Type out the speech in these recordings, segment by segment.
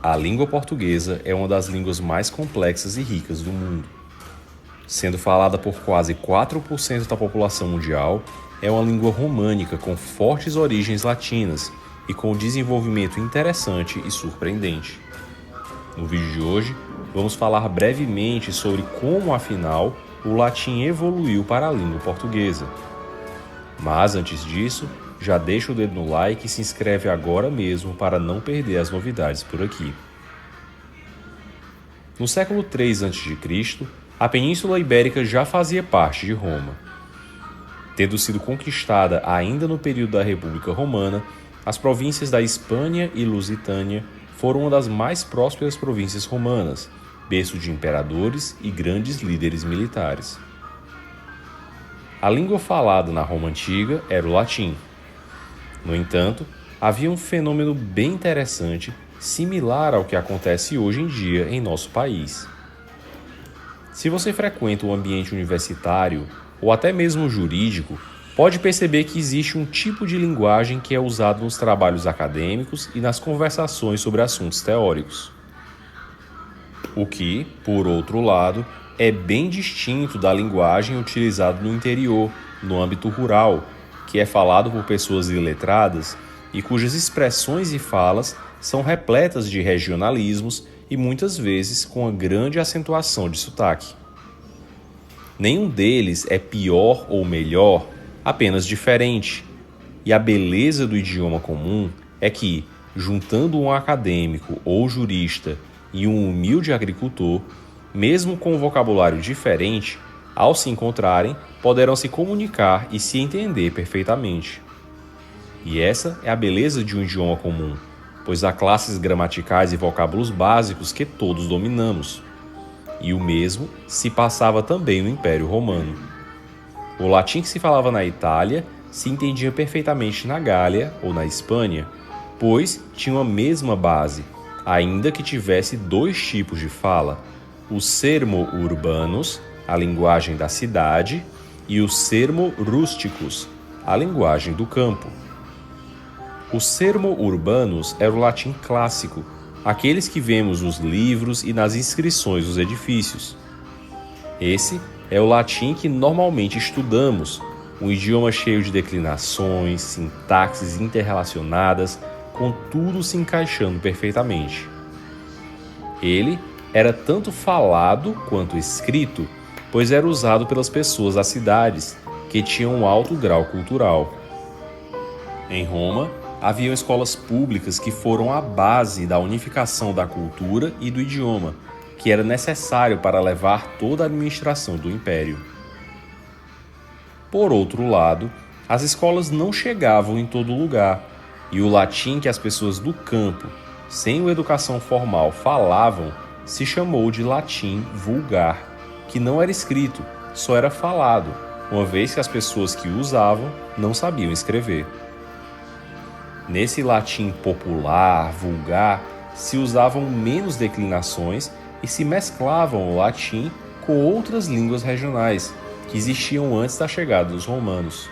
A língua portuguesa é uma das línguas mais complexas e ricas do mundo. Sendo falada por quase 4% da população mundial, é uma língua românica com fortes origens latinas e com um desenvolvimento interessante e surpreendente. No vídeo de hoje, vamos falar brevemente sobre como, afinal, o latim evoluiu para a língua portuguesa. Mas, antes disso, já deixa o dedo no like e se inscreve agora mesmo para não perder as novidades por aqui. No século III a.C., a Península Ibérica já fazia parte de Roma. Tendo sido conquistada ainda no período da República Romana, as províncias da Hispânia e Lusitânia foram uma das mais prósperas províncias romanas, berço de imperadores e grandes líderes militares. A língua falada na Roma Antiga era o latim. No entanto, havia um fenômeno bem interessante, similar ao que acontece hoje em dia em nosso país. Se você frequenta um ambiente universitário ou até mesmo jurídico, pode perceber que existe um tipo de linguagem que é usado nos trabalhos acadêmicos e nas conversações sobre assuntos teóricos. O que, por outro lado, é bem distinto da linguagem utilizada no interior, no âmbito rural, que é falado por pessoas iletradas e cujas expressões e falas são repletas de regionalismos e muitas vezes com uma grande acentuação de sotaque. Nenhum deles é pior ou melhor, apenas diferente. E a beleza do idioma comum é que, juntando um acadêmico ou jurista e um humilde agricultor, mesmo com um vocabulário diferente, ao se encontrarem, poderão se comunicar e se entender perfeitamente. E essa é a beleza de um idioma comum, pois há classes gramaticais e vocábulos básicos que todos dominamos. E o mesmo se passava também no Império Romano. O latim que se falava na Itália se entendia perfeitamente na Gália ou na Espanha, pois tinha a mesma base, ainda que tivesse dois tipos de fala: o sermo-urbanus, a linguagem da cidade, e o sermo-rústicus, a linguagem do campo. O sermo-urbanus era o latim clássico, aqueles que vemos nos livros e nas inscrições dos edifícios. Esse é o latim que normalmente estudamos, um idioma cheio de declinações, sintaxes interrelacionadas, com tudo se encaixando perfeitamente. Ele era tanto falado quanto escrito, pois era usado pelas pessoas das cidades, que tinham um alto grau cultural. Em Roma, haviam escolas públicas que foram a base da unificação da cultura e do idioma, que era necessário para levar toda a administração do império. Por outro lado, as escolas não chegavam em todo lugar, e o latim que as pessoas do campo, sem uma educação formal, falavam, se chamou de latim vulgar, que não era escrito, só era falado, uma vez que as pessoas que o usavam não sabiam escrever. Nesse latim popular, vulgar, se usavam menos declinações e se mesclavam o latim com outras línguas regionais que existiam antes da chegada dos romanos.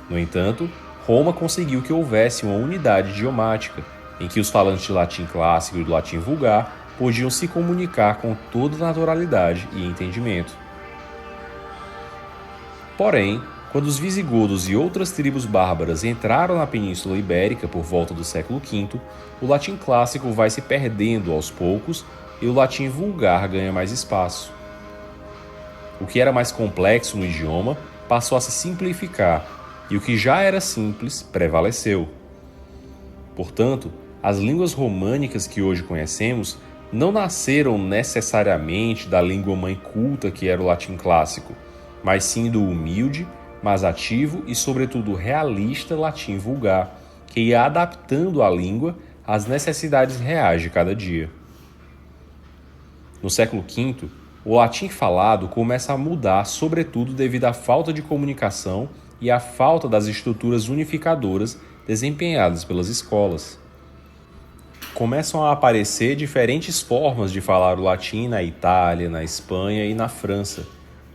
No entanto, Roma conseguiu que houvesse uma unidade idiomática, em que os falantes de latim clássico e do latim vulgar podiam se comunicar com toda naturalidade e entendimento. Porém, quando os visigodos e outras tribos bárbaras entraram na Península Ibérica por volta do século V, o latim clássico vai se perdendo aos poucos e o latim vulgar ganha mais espaço. O que era mais complexo no idioma passou a se simplificar, e o que já era simples prevaleceu. Portanto, as línguas românicas que hoje conhecemos não nasceram necessariamente da língua-mãe culta que era o latim clássico, mas sim do humilde, mas ativo e, sobretudo, realista latim vulgar, que ia adaptando a língua às necessidades reais de cada dia. No século V, o latim falado começa a mudar, sobretudo devido à falta de comunicação e à falta das estruturas unificadoras desempenhadas pelas escolas. Começam a aparecer diferentes formas de falar o latim na Itália, na Espanha e na França,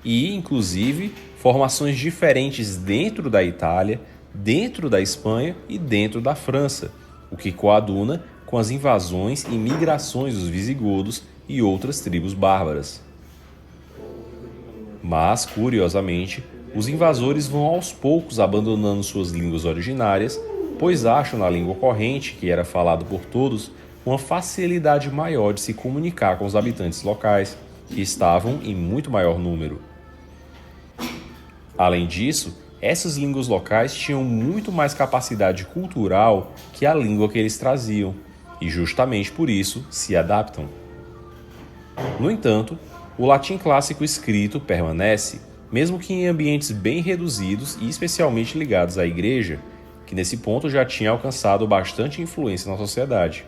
e, inclusive, formações diferentes dentro da Itália, dentro da Espanha e dentro da França, o que coaduna com as invasões e migrações dos visigodos e outras tribos bárbaras. Mas, curiosamente, os invasores vão aos poucos abandonando suas línguas originárias, pois acham na língua corrente, que era falado por todos, uma facilidade maior de se comunicar com os habitantes locais, que estavam em muito maior número. Além disso, essas línguas locais tinham muito mais capacidade cultural que a língua que eles traziam, e justamente por isso se adaptam. No entanto, o latim clássico escrito permanece, mesmo que em ambientes bem reduzidos e especialmente ligados à igreja, que nesse ponto já tinha alcançado bastante influência na sociedade.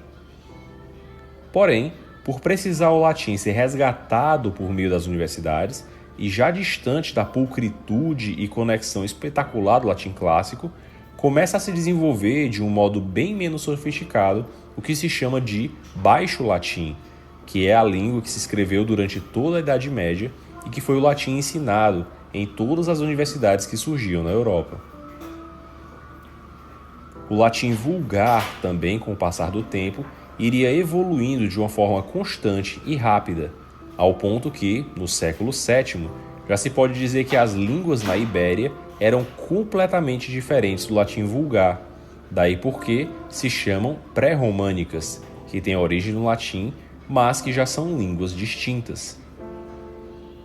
Porém, por precisar o latim ser resgatado por meio das universidades, e já distante da pulcritude e conexão espetacular do latim clássico, começa a se desenvolver de um modo bem menos sofisticado o que se chama de Baixo Latim, que é a língua que se escreveu durante toda a Idade Média e que foi o latim ensinado em todas as universidades que surgiam na Europa. O latim vulgar também, com o passar do tempo, iria evoluindo de uma forma constante e rápida, ao ponto que, no século VII, já se pode dizer que as línguas na Ibéria eram completamente diferentes do latim vulgar, daí porque se chamam pré-românicas, que têm origem no latim, mas que já são línguas distintas.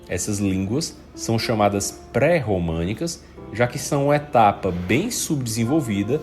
Essas línguas são chamadas pré-românicas, já que são uma etapa bem subdesenvolvida